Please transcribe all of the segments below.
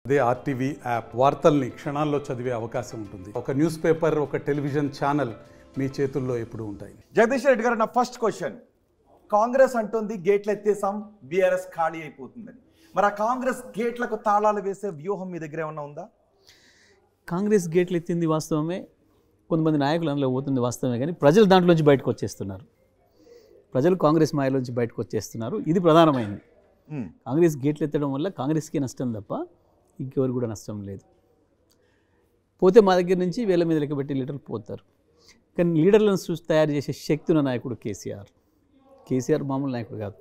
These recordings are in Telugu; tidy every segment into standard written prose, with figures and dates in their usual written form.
అదే ఆర్టీవీ యాప్ వార్తల్ని క్షణాల్లో చదివే అవకాశం ఉంటుంది. ఒక న్యూస్ పేపర్, ఒక టెలివిజన్ ఛానల్ మీ చేతుల్లో ఎప్పుడు ఉంటాయి. జగదీష్ రెడ్డి గారు, నా ఫస్ట్ క్వశ్చన్, కాంగ్రెస్ అంటుంది గేట్లు ఎత్తేసాం, బీఆర్ఎస్ ఖాళీ అయిపోతుందని. మరి ఆ కాంగ్రెస్ గేట్లకు తాళాలు వేసే వ్యూహం మీ దగ్గర ఏమన్నా ఉందా? కాంగ్రెస్ గేట్లు ఎత్తింది వాస్తవమే, కొంతమంది నాయకులు అందులో పోతుంది వాస్తవమే, కానీ ప్రజలు దాంట్లోంచి బయటకు వచ్చేస్తున్నారు. ప్రజలు కాంగ్రెస్ మాయలోంచి బయటకు వచ్చేస్తున్నారు. ఇది ప్రధానమైంది. కాంగ్రెస్ గేట్లు ఎత్తడం వల్ల కాంగ్రెస్కి నష్టం తప్ప ఇంకెవరు కూడా నష్టం లేదు. పోతే మా దగ్గర నుంచి వేల మీద లెక్క పెట్టి లీడర్లు పోతారు. కానీ లీడర్లను చూసి తయారు చేసే శక్తి ఉన్న నాయకుడు కేసీఆర్ మామూలు నాయకుడు కాదు.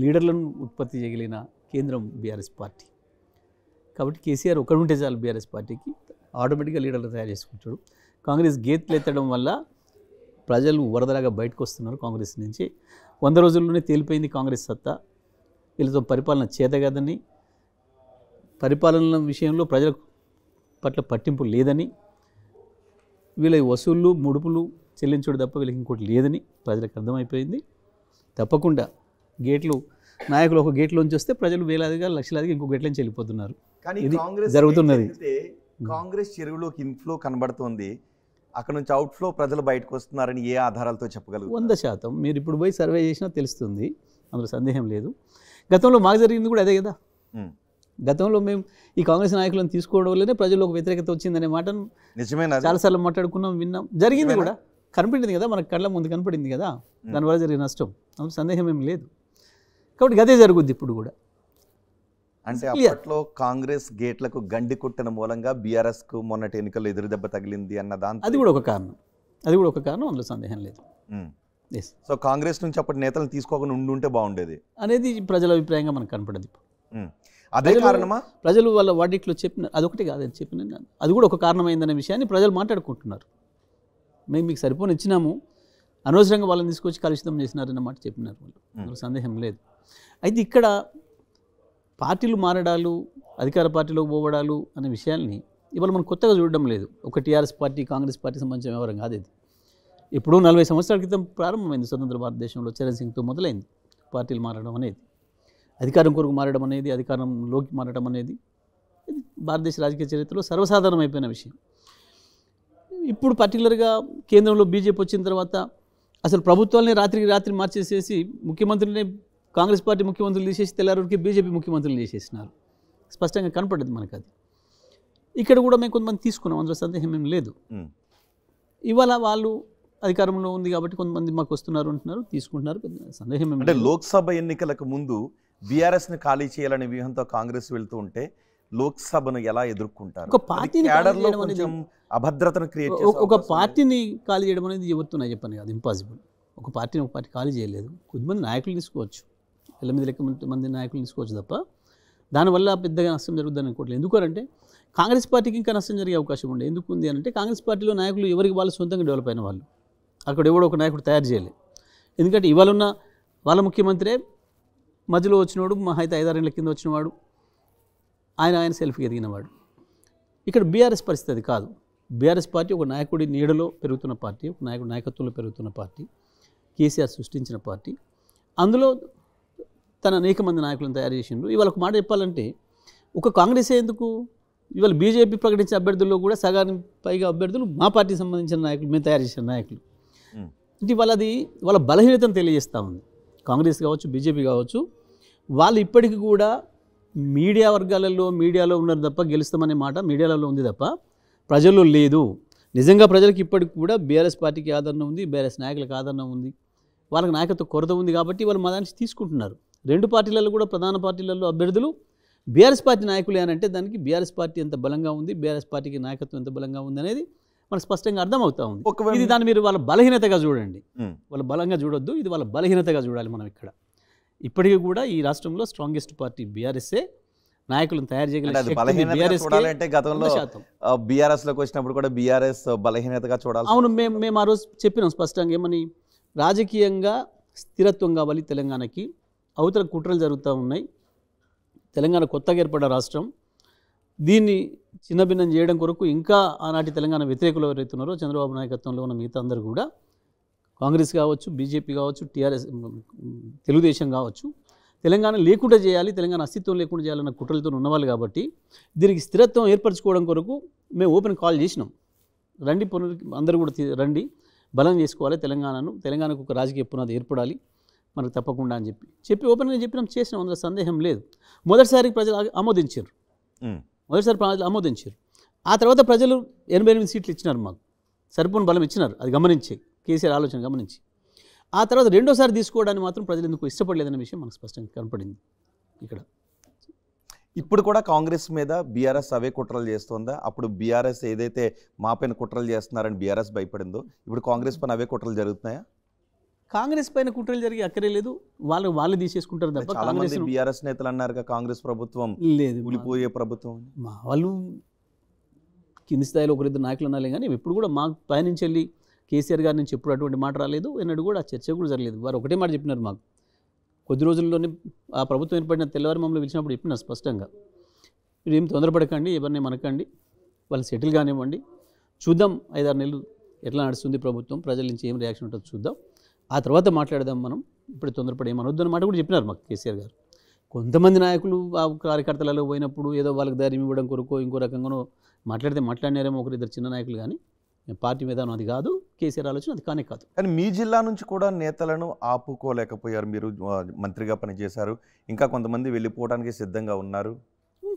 లీడర్లను ఉత్పత్తి చేయగలిగిన కేంద్రం బీఆర్ఎస్ పార్టీ. కాబట్టి కేసీఆర్ ఒకడు ఉంటే చాలు బీఆర్ఎస్ పార్టీకి, ఆటోమేటిక్గా లీడర్లు తయారు చేసుకుంటాడు. కాంగ్రెస్ గేట్లు ఎత్తడం వల్ల ప్రజలు వరదలాగా బయటకు వస్తున్నారు. కాంగ్రెస్ నుంచి 100 రోజుల్లోనే తేలిపోయింది కాంగ్రెస్ సత్తా. వీళ్ళతో పరిపాలన చేతగాదని, పరిపాలన విషయంలో ప్రజల పట్ల పట్టింపు లేదని, వీళ్ళ వసూళ్ళు ముడుపులు చెల్లించుడు తప్ప వీళ్ళకి ఇంకోటి లేదని ప్రజలకు అర్థమైపోయింది. తప్పకుండా గేట్లు నాయకులు ఒక గేట్లోంచి వస్తే ప్రజలు వేలాదిగా లక్షలాదిగా ఇంకో గేట్లోంచి వెళ్ళిపోతున్నారు. కానీ ఇది కాంగ్రెస్ జరుగుతున్నది. కాంగ్రెస్ చెరువులోకి ఇన్ఫ్లో కనబడుతోంది, అక్కడ నుంచి అవుట్ఫ్లో ప్రజలు బయటకు వస్తున్నారని ఏ ఆధారాలతో చెప్పగలరు? 100% మీరు ఇప్పుడు పోయి సర్వే చేసినా తెలుస్తుంది, అందులో సందేహం లేదు. గతంలో మాకు జరిగింది కూడా అదే కదా. గతంలో మేము ఈ కాంగ్రెస్ నాయకులను తీసుకోవడం వల్లనే ప్రజల్లో వ్యతిరేకత వచ్చిందనే మాటను నిజమేనా? చాలాసార్లు మాట్లాడుకున్నాం, విన్నాం, జరిగింది కూడా, కనపడింది కదా, మనకు కళ్ళ ముందు కనపడింది కదా, దానివల్ల జరిగిన నష్టం, అందులో సందేహం ఏం లేదు. కాబట్టి అదే జరుగుద్ది ఇప్పుడు కూడా. అంటే అప్పట్లో కాంగ్రెస్ గేట్లకు గండి కొట్టిన మూలంగా బీఆర్ఎస్ కు మొన్నటి ఎన్నికల్లో ఎదురు దెబ్బ తగిలింది అన్న దాంతో అది కూడా ఒక కారణం, అందులో సందేహం లేదు. సో కాంగ్రెస్ నుంచి అప్పటి నేతలను తీసుకోకుండా ఉండుంటే బాగుండేది అనేది ప్రజల అభిప్రాయంగా మనకు కనపడదు. అదే కారణమా? ప్రజలు వాళ్ళ వాటిలో చెప్పిన అదొకటి కాదని చెప్పిన అది కూడా ఒక కారణమైందనే విషయాన్ని ప్రజలు మాట్లాడుకుంటున్నారు. మేము మీకు సరిపోని ఇచ్చినాము, అనవసరంగా వాళ్ళని తీసుకొచ్చి కలుషితం చేసినారన్న మాట చెప్పినారు వాళ్ళు, అందులో సందేహం లేదు. అయితే ఇక్కడ పార్టీలు మారడాలు, అధికార పార్టీలోకి పోవడాలు అనే విషయాల్ని ఇవాళ మనం కొత్తగా చూడడం లేదు. ఒక టీఆర్ఎస్ పార్టీ, కాంగ్రెస్ పార్టీ సంబంధించిన వ్యవహారం కాదు ఇది. ఇప్పుడు 40 సంవత్సరాల క్రితం ప్రారంభమైంది స్వతంత్ర భారతదేశంలో, చరణ్ సింగ్తో మొదలైంది పార్టీలు మారడం అనేది. అధికారం కొరకు మారడం అనేది, అధికారంలోకి మారడం అనేది భారతదేశ రాజకీయ చరిత్రలో సర్వసాధారణమైపోయిన విషయం. ఇప్పుడు పర్టికులర్గా కేంద్రంలో బీజేపీ వచ్చిన తర్వాత అసలు ప్రభుత్వాలని రాత్రికి రాత్రి మార్చేసేసి ముఖ్యమంత్రిని కాంగ్రెస్ పార్టీ ముఖ్యమంత్రులు తీసేసి తెల్లారికి బీజేపీ ముఖ్యమంత్రులు చేసేసినారు. స్పష్టంగా కనపడ్డది మనకు అది. ఇక్కడ కూడా మేము కొంతమంది తీసుకున్నాం, అందులో సందేహం ఏం లేదు. ఇవాళ వాళ్ళు అధికారంలో ఉంది కాబట్టి కొంతమంది మాకు వస్తున్నారు అంటున్నారు, తీసుకుంటున్నారు, సందేహం ఏమి. అంటే లోక్సభ ఎన్నికలకు ముందు బీఆర్ఎస్ ని ఖాళీ చేయాలనే వ్యూహంతో కాంగ్రెస్ వెళ్తూ ఉంటే లోక్సభను ఎలా ఎదుర్కొంటారు? ఒక పార్టీని అభద్రతను క్రియేట్ ఒక పార్టీని ఖాళీ చేయడం అనేది ఎవరుతున్నాయి చెప్పని కాదు, ఇంపాసిబుల్. ఒక పార్టీ ఖాళీ చేయలేదు. కొద్దిమంది నాయకులు తీసుకోవచ్చు, 8 మంది నాయకులు తీసుకోవచ్చు తప్ప దానివల్ల పెద్దగా నష్టం జరుగుతుందని అనుకోవట్లేదు. ఎందుకంటే కాంగ్రెస్ పార్టీకి ఇంకా నష్టం జరిగే అవకాశం ఉండే. ఎందుకు ఉంది అంటే కాంగ్రెస్ పార్టీలో నాయకులు ఎవరికి వాళ్ళు సొంతంగా డెవలప్ అయిన వాళ్ళు, అక్కడ ఎవడో ఒక నాయకుడు తయారు చేయలేదు. ఎందుకంటే ఇవాళ ఉన్న వాళ్ళ ముఖ్యమంత్రే మధ్యలో వచ్చినవాడు, మహా అయితే 5-6 ఏళ్ల కింద వచ్చినవాడు, ఆయన సెల్ఫ్కి ఎదిగినవాడు. ఇక్కడ బీఆర్ఎస్ పరిస్థితి కాదు. బీఆర్ఎస్ పార్టీ ఒక నాయకుడి నీడలో పెరుగుతున్న పార్టీ, ఒక నాయకుడి నాయకత్వంలో పెరుగుతున్న పార్టీ, కేసీఆర్ సృష్టించిన పార్టీ. అందులో తన అనేక మంది నాయకులను తయారు చేసిండు. ఇవాళ ఒక మాట చెప్పాలంటే ఒక కాంగ్రెస్ ఎందుకు, ఇవాళ బీజేపీ ప్రకటించిన అభ్యర్థుల్లో కూడా సగానికి పైగా అభ్యర్థులు మా పార్టీకి సంబంధించిన నాయకులు, మేము తయారు చేసిన నాయకులు. అంటే వాళ్ళది వాళ్ళ బలహీనతను తెలియజేస్తూ ఉంది. కాంగ్రెస్ కావచ్చు, బీజేపీ కావచ్చు, వాళ్ళు ఇప్పటికీ కూడా మీడియా వర్గాలలో, మీడియాలో ఉన్నారు తప్ప, గెలుస్తామనే మాట మీడియాలలో ఉంది తప్ప ప్రజల్లో లేదు. నిజంగా ప్రజలకు ఇప్పటికి కూడా బీఆర్ఎస్ పార్టీకి ఆదరణ ఉంది, బీఆర్ఎస్ నాయకులకు ఆదరణ ఉంది, వాళ్ళకి నాయకత్వ కొరత ఉంది. కాబట్టి వాళ్ళు మా దానికి తీసుకుంటున్నారు. 2 పార్టీలలో కూడా ప్రధాన పార్టీలలో అభ్యర్థులు బీఆర్ఎస్ పార్టీ నాయకులే అని అంటే దానికి బీఆర్ఎస్ పార్టీ ఎంత బలంగా ఉంది, బీఆర్ఎస్ పార్టీకి నాయకత్వం ఎంత బలంగా ఉంది అనేది మనకు స్పష్టంగా అర్థమవుతా ఉంది. ఇది దాన్ని మీరు వాళ్ళ బలహీనతగా చూడండి, వాళ్ళ బలంగా చూడొద్దు, ఇది వాళ్ళ బలహీనతగా చూడాలి మనం. ఇక్కడ ఇప్పటికీ కూడా ఈ రాష్ట్రంలో స్ట్రాంగెస్ట్ పార్టీ బీఆర్ఎస్ఏ, నాయకులను తయారు చేయగలిగే బీఆర్ఎస్ లోకి వచ్చినప్పుడు కూడా బీఆర్ఎస్ బలహీనతగా చూడాలి. అవును, మేము ఆ రోజు చెప్పినాం స్పష్టంగా ఏమని, రాజకీయంగా స్థిరత్వం కావాలి తెలంగాణకి, అవతల కుట్రలు జరుగుతూ ఉన్నాయి, తెలంగాణ కొత్తగా ఏర్పడ్డ రాష్ట్రం, దీన్ని చిన్నభిన్నం చేయడం కొరకు ఇంకా ఆనాటి తెలంగాణ వ్యతిరేకులు ఎవరైతున్నారో చంద్రబాబు నాయకత్వంలో ఉన్న మిగతా అందరూ కూడా, కాంగ్రెస్ కావచ్చు, బీజేపీ కావచ్చు, టీఆర్ఎస్, తెలుగుదేశం కావచ్చు, తెలంగాణ లేకుండా చేయాలి, తెలంగాణ అస్తిత్వం లేకుండా చేయాలన్న కుట్రలతో ఉన్నవాళ్ళు కాబట్టి దీనికి స్థిరత్వం ఏర్పరచుకోవడం కొరకు మేము ఓపెన్ కాల్ చేసినాం. రండి అందరూ కూడా రండి, బలం చేసుకోవాలి తెలంగాణకు ఒక రాజకీయ పునాది ఏర్పడాలి మనకు తప్పకుండా అని చెప్పి ఓపెన్గా చెప్పినాం, చేసినాం. అందులో సందేహం లేదు. మొదటిసారి ప్రజలు ఆమోదించారు, ఆ తర్వాత ప్రజలు 88 సీట్లు ఇచ్చినారు, మాకు సరిపోని బలం ఇచ్చినారు. అది గమనించి కేసీఆర్ ఆలోచన గమనించి ఆ తర్వాత రెండోసారి తీసుకోవడానికి మాత్రం ప్రజలు ఎందుకు ఇష్టపడలేదనే విషయం మనకు స్పష్టంగా కనపడింది. ఇక్కడ ఇప్పుడు కూడా కాంగ్రెస్ మీద బీఆర్ఎస్ అవే కుట్రలు చేస్తుందా? అప్పుడు బీఆర్ఎస్ ఏదైతే మా పైన కుట్రలు చేస్తున్నారని బీఆర్ఎస్ భయపడిందో, ఇప్పుడు కాంగ్రెస్ పైన అవే కుట్రలు జరుగుతున్నాయా? కాంగ్రెస్ పైన కుట్రలు జరిగి అక్కడే లేదు, వాళ్ళు తీసేసుకుంటారు తప్ప. చాలా మంది బీఆర్ఎస్ నేతలు అన్నారు కాంగ్రెస్ ప్రభుత్వం లేదు, కూలిపోయే ప్రభుత్వం. మా వాళ్ళు కింది స్థాయిలో ఒకరిద్దరు నాయకులు అనాలి, కానీ ఎప్పుడు కూడా మా పైనుంచి వెళ్ళి కేసీఆర్ గారి నుంచి ఎప్పుడు అటువంటి మాట రాలేదు, ఎన్నడూ కూడా ఆ చర్చ కూడా జరగలేదు. వారు ఒకటే మాట చెప్పినారు, మాకు కొద్ది రోజుల్లోనే ఆ ప్రభుత్వం ఏర్పడిన తెల్లవారి మమ్మల్ని పిలిచినప్పుడు చెప్పినారు స్పష్టంగా, మీరు ఏం తొందరపడకండి, ఎవరిని మనకండి, వాళ్ళు సెటిల్ కానివ్వండి, చూద్దాం 5-6 నెలలు ఎట్లా నడుస్తుంది ప్రభుత్వం, ప్రజల నుంచి ఏం రియాక్షన్ ఉంటుందో చూద్దాం, ఆ తర్వాత మాట్లాడదాం, మనం ఇప్పుడు తొందరపడి ఏమనొద్దు అన్నమాట కూడా చెప్పినారు మాకు కేసీఆర్ గారు. కొంతమంది నాయకులు ఆ కార్యకర్తలలో పోయినప్పుడు ఏదో వాళ్ళకి ధైర్యం ఇవ్వడం కొరకు ఇంకో రకంగానో మాట్లాడినారేమో ఒకరిద్దరు చిన్న నాయకులు, కానీ పార్టీ విధానం అది కాదు, కేసీఆర్ ఆలోచన అది కానే కాదు. కానీ మీ జిల్లా నుంచి కూడా నేతలను ఆపుకోలేకపోయారు, మీరు మంత్రిగా పనిచేశారు, ఇంకా కొంతమంది వెళ్ళిపోవడానికి సిద్ధంగా ఉన్నారు.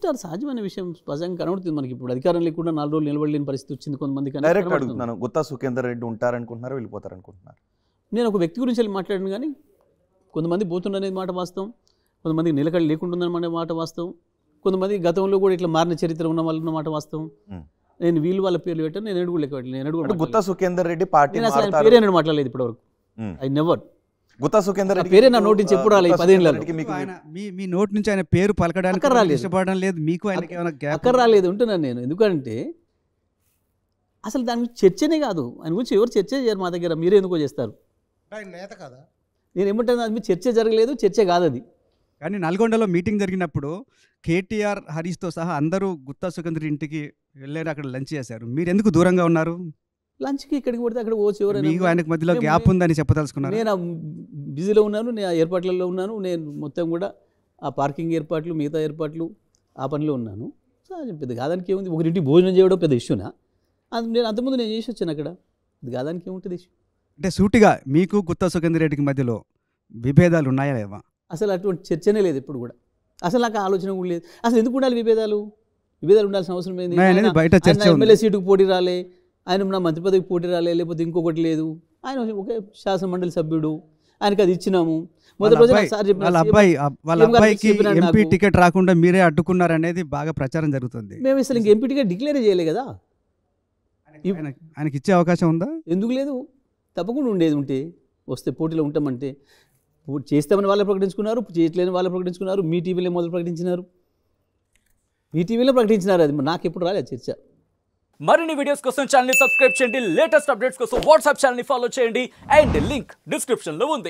చాలా సహజమైన విషయం, స్పష్టంగా కనబడుతుంది మనకి. ఇప్పుడు అధికారం లేకుండా 4 రోజులు నిలబడలేని పరిస్థితి వచ్చింది కొంతమంది. డైరెక్ట్ అడుగుతున్నాను, గుత్తా సుఖేందర్ రెడ్డి ఉంటారనుకుంటున్నారు, వెళ్ళిపోతారనుకుంటున్నారు? నేను ఒక వ్యక్తి గురించి వెళ్ళి మాట్లాడాను, కానీ కొంతమంది పోతుండనేది మాట వాస్తవం, కొంతమందికి నిలకడ లేకుంటుందనే మాట వాస్తవం, కొంతమంది గతంలో కూడా ఇట్లా మారిన చరిత్ర ఉన్న వాళ్ళు ఉన్న మాట వాస్తవం. నేను వీళ్ళు వాళ్ళ పేర్లు పెట్టాను, నేను ఎన్నడూ లెక్క పెట్టలేదు. నేను గుత్తా సుఖేందర్ రెడ్డి పార్టీ పేరే నేను మాట్లాడలేదు ఇప్పటివరకు. ఐ నెవర్ గుత్తా సుఖేందర్ రెడ్డి పేరే నా నోటి నుంచి ఎప్పుడు రాలేదు. 10 ఏళ్ళలో మీ నోటి నుంచి ఆయన పేరు పలకడానికి ఇష్టపడడం లేదు, మీకు అక్కడ రాలేదు ఉంటున్నాను నేను. ఎందుకంటే అసలు దాని గురించి చర్చనే కాదు, ఆయన గురించి ఎవరు చర్చ చేయరు మా దగ్గర, మీరే ఎందుకో చేస్తారు. నేత కదా, నేను ఏమంటాను, అది మీ చర్చ జరగలేదు, చర్చ కాదు అది. కానీ నల్గొండలో మీటింగ్ జరిగినప్పుడు కేటీఆర్ హరీష్తో సహా అందరూ గుత్తా సుఖేందర్ ఇంటికి వెళ్ళారు, అక్కడ లంచ్ చేశారు. మీరు ఎందుకు దూరంగా ఉన్నారు? లంచ్కి ఇక్కడికి పడితే అక్కడ పోవచ్చు, మీకు ఆయనకు మధ్యలో గ్యాప్ ఉందని చెప్పదలుచుకున్నారు. నేను బిజీలో ఉన్నాను, నేను ఆ ఏర్పాట్లలో ఉన్నాను, నేను మొత్తం కూడా ఆ పార్కింగ్ ఏర్పాట్లు మిగతా ఏర్పాట్లు ఆ పనిలో ఉన్నాను. సో అది పెద్ద కాదానికి ఏముంది, ఒకరింటి భోజనం చేయడం పెద్ద ఇష్యూనా? నేను అంతకుముందు నేను చేసి వచ్చాను అక్కడ, ఇది కాదానికి ఏముంటుంది ఇష్యూ? అంటే సూటిగా మీకు గుత్తా సుఖేందర్ రెడ్డికి మధ్యలో విభేదాలు ఉన్నాయా లేవా? అసలు అటువంటి చర్చనే లేదు ఇప్పుడు కూడా, అసలు నాకు ఆలోచన కూడా లేదు. అసలు ఎందుకు ఉండాలి విభేదాలు ఉండాల్సిన అవసరం ఏంది? బయట చర్చ ఎమ్మెల్యే సీటుకు పోటీ రాలే, ఆయన నా మంత్రి పదవికి పోటీ రాలే, లేకపోతే ఇంకొకటి లేదు, ఆయన ఒక శాసనమండలి సభ్యుడు, ఆయనకి అది ఇచ్చినాము. మొదటి రోజు వాళ్ళ అబ్బాయికి ఎంపీ టికెట్ రాకుండా మీరే అడ్డుకున్నారనేది బాగా ప్రచారం జరుగుతుంది. మేము అసలు ఇంక ఎంపీ టికెట్ డిక్లేర్ చేయలే కదా, ఆయనకి ఇచ్చే అవకాశం ఉందా? ఎందుకు లేదు, తప్పకుండా ఉండేది. ఉంటే వస్తే పోటీలో ఉంటామంటే చేస్తామని వాళ్ళు ప్రకటించుకున్నారు, చేయట్లేని వాళ్ళు ప్రకటించుకున్నారు, మీ టీవీలో మొదలు ప్రకటించినారు, మీ టీవీలో ప్రకటించినారు, అది నాకు ఎప్పుడు రాలేదు చర్చ. మరిన్ని వీడియోస్ కోసం ఛానల్ ని సబ్స్క్రైబ్ చేయండి, లేటెస్ట్ అప్డేట్స్ కోసం వాట్సాప్ ఛానల్ ని ఫాలో చేయండి, అండ్ లింక్ డిస్క్రిప్షన్ లో ఉంది.